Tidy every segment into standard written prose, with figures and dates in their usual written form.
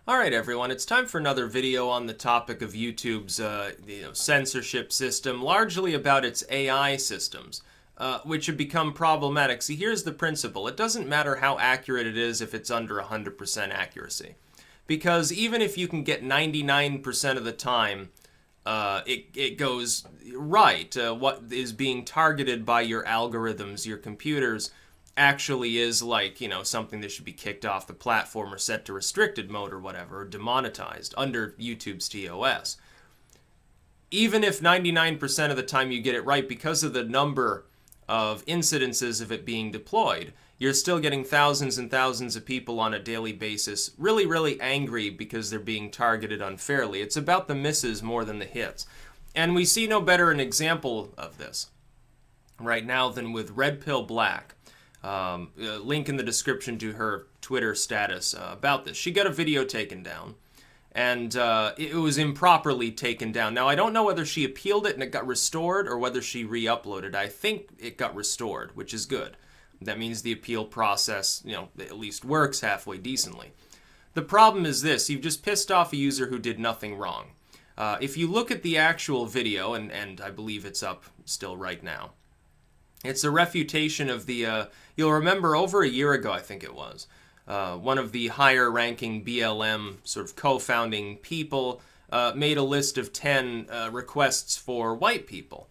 Alright everyone, it's time for another video on the topic of YouTube's censorship system, largely about its AI systems, which have become problematic. See, here's the principle. It doesn't matter how accurate it is if it's under 100% accuracy. Because even if you can get 99% of the time, it goes right. What is being targeted by your algorithms, your computers, actually is like, something that should be kicked off the platform or set to restricted mode or whatever, or demonetized under YouTube's TOS. Even if 99% of the time you get it right, because of the number of incidences of it being deployed, you're still getting thousands and thousands of people on a daily basis really, really angry because they're being targeted unfairly. It's about the misses more than the hits. And we see no better an example of this right now than with RedPillBlack. Link in the description to her Twitter status about this. She got a video taken down, and it was improperly taken down. Now, I don't know whether she appealed it and it got restored or whether she re-uploaded. I think it got restored, which is good. That means the appeal process, at least works halfway decently. The problem is this. You've just pissed off a user who did nothing wrong. If you look at the actual video, and I believe it's up still right now, it's a refutation of the, you'll remember over a year ago, I think it was, one of the higher ranking BLM sort of co-founding people made a list of 10 requests for white people.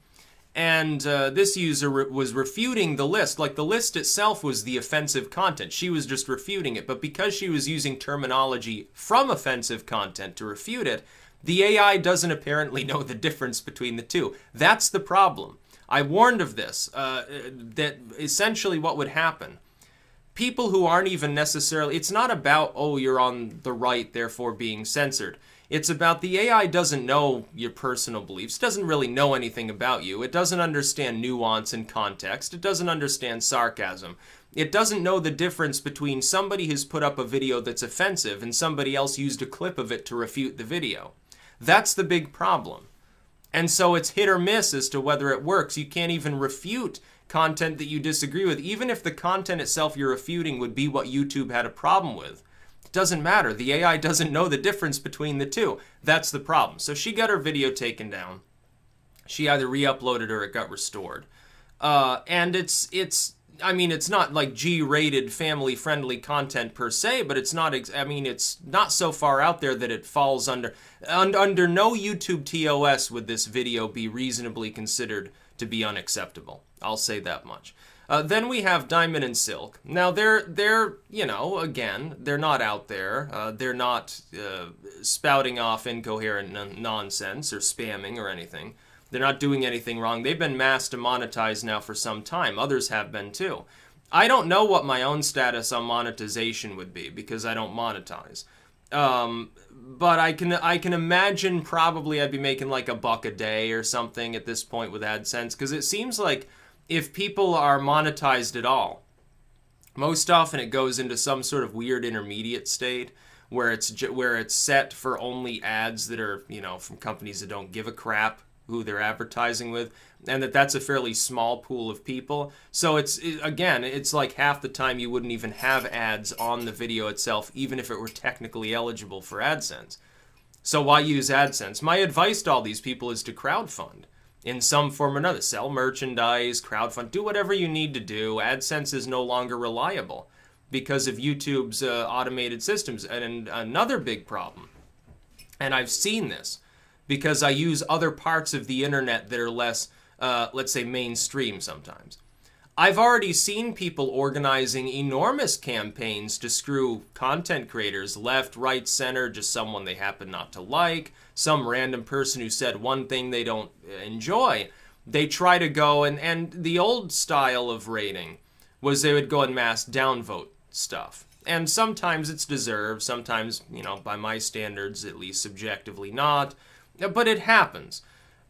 And this user was refuting the list. Like, the list itself was the offensive content. She was just refuting it. But because she was using terminology from offensive content to refute it, the AI doesn't apparently know the difference between the two. That's the problem. I warned of this, that essentially what would happen, people who aren't even necessarily, it's not about, oh, you're on the right, therefore being censored. It's about the AI doesn't know your personal beliefs, doesn't really know anything about you. It doesn't understand nuance and context. It doesn't understand sarcasm. It doesn't know the difference between somebody who's put up a video that's offensive and somebody else used a clip of it to refute the video. That's the big problem. And so it's hit or miss as to whether it works. You can't even refute content that you disagree with, even if the content itself you're refuting would be what YouTube had a problem with. It doesn't matter. The AI doesn't know the difference between the two. That's the problem. So she got her video taken down. She either re-uploaded or it got restored. And I mean, it's not like G-rated family-friendly content per se, but it's not, it's not so far out there that it falls under no YouTube TOS would this video be reasonably considered to be unacceptable. I'll say that much. Then we have Diamond and Silk. Now, they're again, they're not out there. They're not spouting off incoherent nonsense or spamming or anything. They're not doing anything wrong. They've been mass demonetized now for some time. Others have been too. I don't know what my own status on monetization would be because I don't monetize. But I can imagine probably I'd be making like $1 a day or something at this point with AdSense, because it seems like if people are monetized at all, most often it goes into some sort of weird intermediate state where it's set for only ads that are, from companies that don't give a crap who they're advertising with, and that's a fairly small pool of people. So again, it's like half the time you wouldn't even have ads on the video itself, even if it were technically eligible for AdSense. So why use AdSense? My advice to all these people is to crowdfund in some form or another. Sell merchandise, crowdfund, do whatever you need to do. AdSense is no longer reliable because of YouTube's automated systems. And another big problem, and I've seen this, because I use other parts of the internet that are less, let's say, mainstream sometimes. I've already seen people organizing enormous campaigns to screw content creators, left, right, center, just someone they happen not to like, some random person who said one thing they don't enjoy. They try to go, and the old style of rating was they would go and mass downvote stuff. And sometimes it's deserved, sometimes, by my standards, at least subjectively not. But it happens.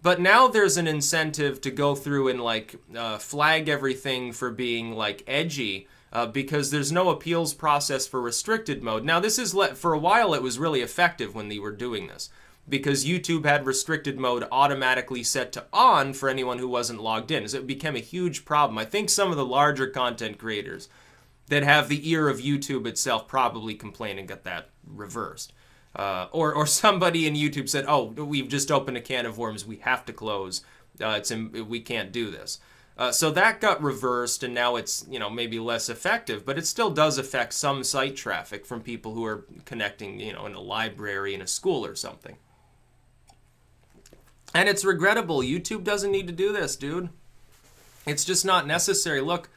But now there's an incentive to go through and flag everything for being edgy because there's no appeals process for restricted mode. Now this is, for a while it was really effective when they were doing this because YouTube had restricted mode automatically set to on for anyone who wasn't logged in. So it became a huge problem. I think some of the larger content creators that have the ear of YouTube itself probably complained and got that reversed. Or somebody in YouTube said, oh, we've just opened a can of worms, we have to close, we can't do this. So that got reversed, and now it's, you know, maybe less effective, but it still does affect some site traffic from people who are connecting, you know, in a library, in a school or something. And it's regrettable. YouTube doesn't need to do this, dude. It's just not necessary. Look,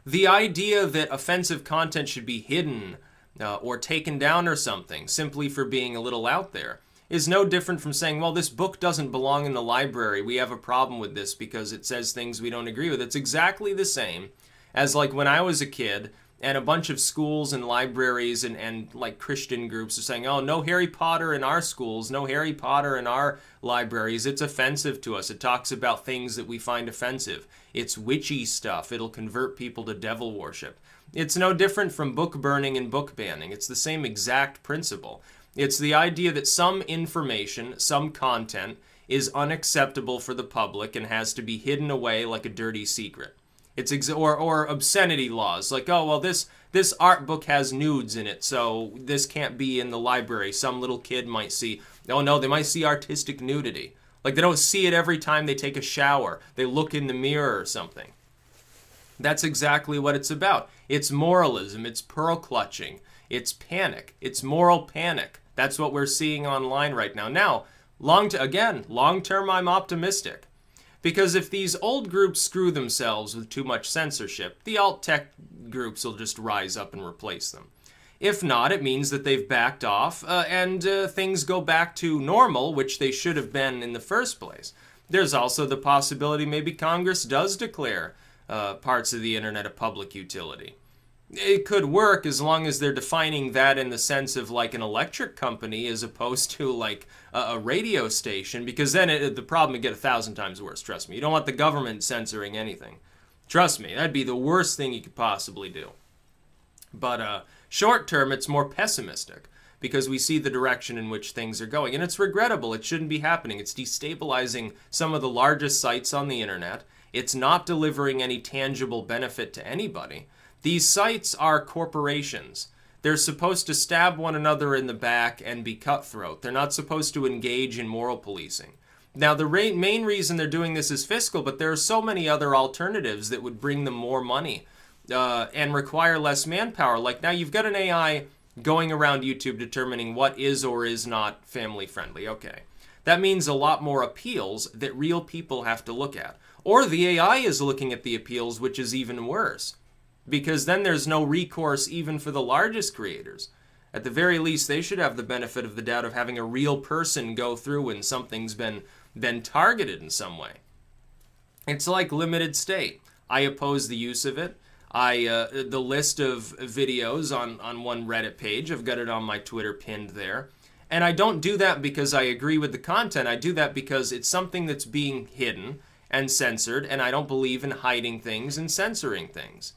the idea that offensive content should be hidden or taken down or something simply for being a little out there is no different from saying, well, this book doesn't belong in the library. We have a problem with this because it says things we don't agree with. It's exactly the same as like when I was a kid and a bunch of schools and libraries and like Christian groups are saying, oh, no Harry Potter in our schools, no Harry Potter in our libraries. It's offensive to us. It talks about things that we find offensive. It's witchy stuff. It'll convert people to devil worship. It's no different from book burning and book banning. It's the same exact principle. It's the idea that some information, some content, is unacceptable for the public and has to be hidden away like a dirty secret. It's or obscenity laws, like, oh, well, this art book has nudes in it, so this can't be in the library. Some little kid might see, oh no, they might see artistic nudity. Like they don't see it every time they take a shower. They look in the mirror or something. That's exactly what it's about. It's moralism, it's pearl clutching, it's panic, it's moral panic. That's what we're seeing online right now. Now, long term, I'm optimistic. Because if these old groups screw themselves with too much censorship, the alt-tech groups will just rise up and replace them. If not, it means that they've backed off and things go back to normal, which they should have been in the first place. There's also the possibility maybe Congress does declare parts of the internet a public utility. It could work as long as they're defining that in the sense of like an electric company as opposed to like a radio station, because then the problem would get 1,000 times worse, trust me. You don't want the government censoring anything. Trust me, that'd be the worst thing you could possibly do. But short term, it's more pessimistic because we see the direction in which things are going. And it's regrettable. It shouldn't be happening. It's destabilizing some of the largest sites on the internet. It's not delivering any tangible benefit to anybody. These sites are corporations. They're supposed to stab one another in the back and be cutthroat. They're not supposed to engage in moral policing. Now, the main reason they're doing this is fiscal, but there are so many other alternatives that would bring them more money and require less manpower. Like now you've got an AI going around YouTube determining what is or is not family friendly. Okay. That means a lot more appeals that real people have to look at. Or the AI is looking at the appeals, which is even worse. Because then there's no recourse even for the largest creators. At the very least, they should have the benefit of the doubt of having a real person go through when something's been targeted in some way. It's like limited state. I oppose the use of it. The list of videos on one Reddit page, I've got it on my Twitter pinned there. And I don't do that because I agree with the content. I do that because it's something that's being hidden and censored, and I don't believe in hiding things and censoring things.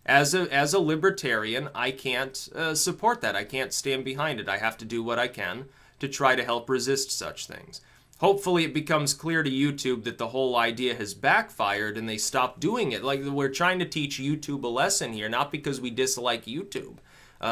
As a libertarian, I can't support that. I can't stand behind it. I have to do what I can to try to help resist such things. Hopefully it becomes clear to YouTube that the whole idea has backfired and they stop doing it. Like, we're trying to teach YouTube a lesson here, not because we dislike YouTube.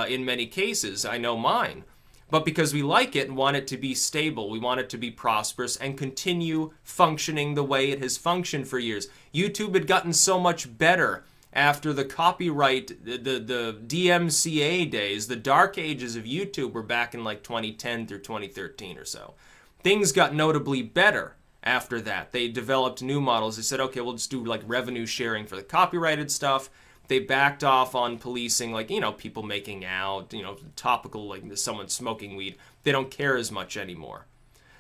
In many cases, I know mine. But because we like it and want it to be stable, we want it to be prosperous and continue functioning the way it has functioned for years. YouTube had gotten so much better after the copyright, the DMCA days. The dark ages of YouTube were back in like 2010 through 2013 or so. Things got notably better after that. They developed new models. They said, okay, we'll just do like revenue sharing for the copyrighted stuff. They backed off on policing, like, you know, people making out, you know, topical, like someone smoking weed. They don't care as much anymore.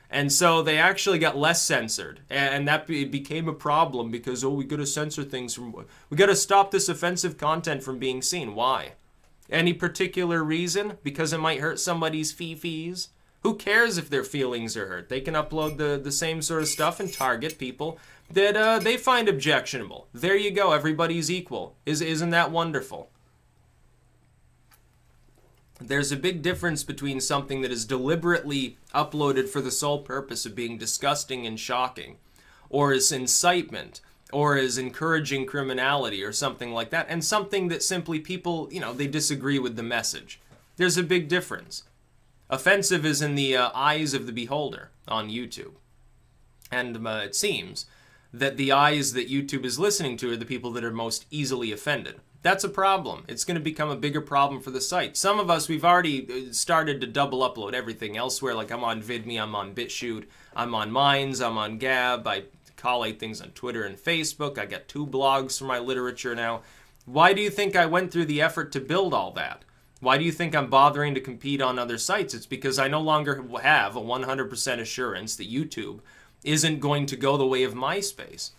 And so they actually got less censored. And that became a problem because, oh, we got to censor things we got to stop this offensive content from being seen. Why? Any particular reason? Because it might hurt somebody's fee-fees? Who cares if their feelings are hurt? They can upload the same sort of stuff and target people that they find objectionable. There you go. Everybody's equal. Isn't that wonderful? There's a big difference between something that is deliberately uploaded for the sole purpose of being disgusting and shocking, or is incitement, or is encouraging criminality or something like that, and something that simply people, you know, they disagree with the message. There's a big difference. Offensive is in the eyes of the beholder on YouTube. And it seems that the eyes that YouTube is listening to are the people that are most easily offended. That's a problem. It's going to become a bigger problem for the site. Some of us, we've already started to double upload everything elsewhere. Like I'm on VidMe, I'm on BitChute, I'm on Minds, I'm on Gab, I collate things on Twitter and Facebook. I got 2 blogs for my literature now. Why do you think I went through the effort to build all that? Why do you think I'm bothering to compete on other sites? It's because I no longer have a 100% assurance that YouTube isn't going to go the way of MySpace.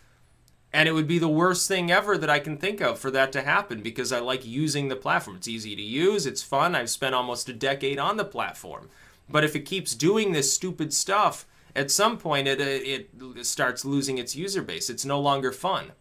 And it would be the worst thing ever that I can think of for that to happen, because I like using the platform. It's easy to use, it's fun, I've spent almost a decade on the platform. But if it keeps doing this stupid stuff, at some point it starts losing its user base. It's no longer fun.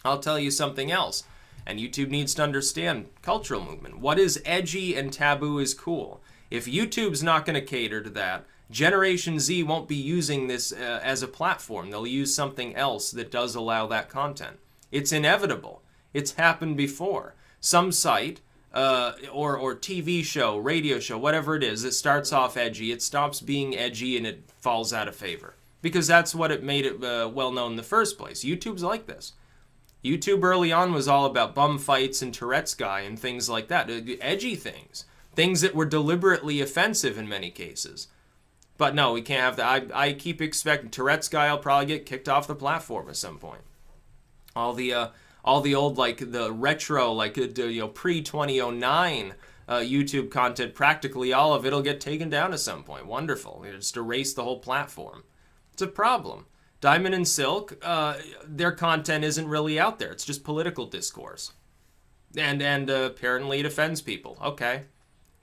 I'll tell you something else, and YouTube needs to understand cultural movement. What is edgy and taboo is cool. If YouTube's not going to cater to that, Generation Z won't be using this as a platform. They'll use something else that does allow that content. It's inevitable. It's happened before. Some site or TV show, radio show, whatever it is, it starts off edgy, it stops being edgy, and it falls out of favor. Because that's what it made it well known in the first place. YouTube's like this. YouTube early on was all about bum fights and Tourette's guy and things like that. Edgy things. Things that were deliberately offensive in many cases. But no, we can't have that. I keep expecting Tourette's guy will probably get kicked off the platform at some point. All the old, like the retro, like pre-2009 YouTube content, practically all of it'll get taken down at some point. Wonderful. Just erase the whole platform. It's a problem. Diamond and Silk, their content isn't really out there. It's just political discourse. And apparently it offends people. Okay.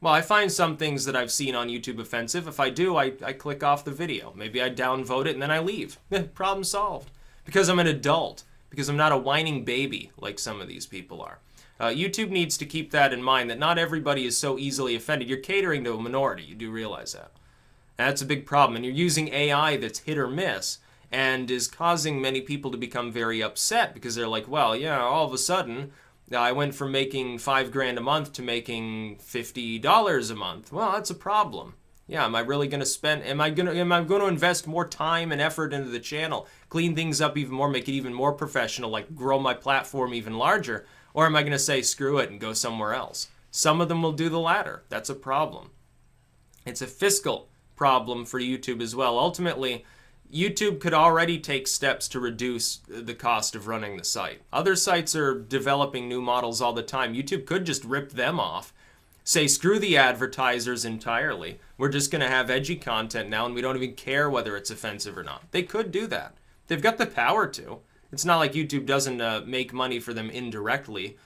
Well, I find some things that I've seen on YouTube offensive. If I do, I click off the video. Maybe I downvote it and then I leave. Problem solved. Because I'm an adult. Because I'm not a whining baby like some of these people are. YouTube needs to keep that in mind, that not everybody is so easily offended. You're catering to a minority. You do realize that. And that's a big problem. And you're using AI that's hit or miss and is causing many people to become very upset because they're like, well, yeah, all of a sudden I went from making $5 grand a month to making $50 a month. Well, that's a problem. Yeah, am I really going to spend, am I going to invest more time and effort into the channel, clean things up even more, make it even more professional, like grow my platform even larger? Or am I going to say screw it and go somewhere else? Some of them will do the latter. That's a problem. It's a fiscal problem for YouTube as well. Ultimately, YouTube could already take steps to reduce the cost of running the site. Other sites are developing new models all the time. YouTube could just rip them off, say screw the advertisers entirely. We're just going to have edgy content now and we don't even care whether it's offensive or not. They could do that. They've got the power to. It's not like YouTube doesn't make money for them indirectly,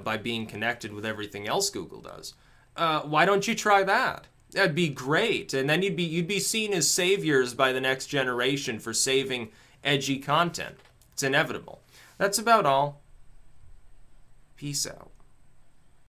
by being connected with everything else Google does. Why don't you try that? That'd be great, and then you'd be seen as saviors by the next generation for saving edgy content. It's inevitable. That's about all. Peace out.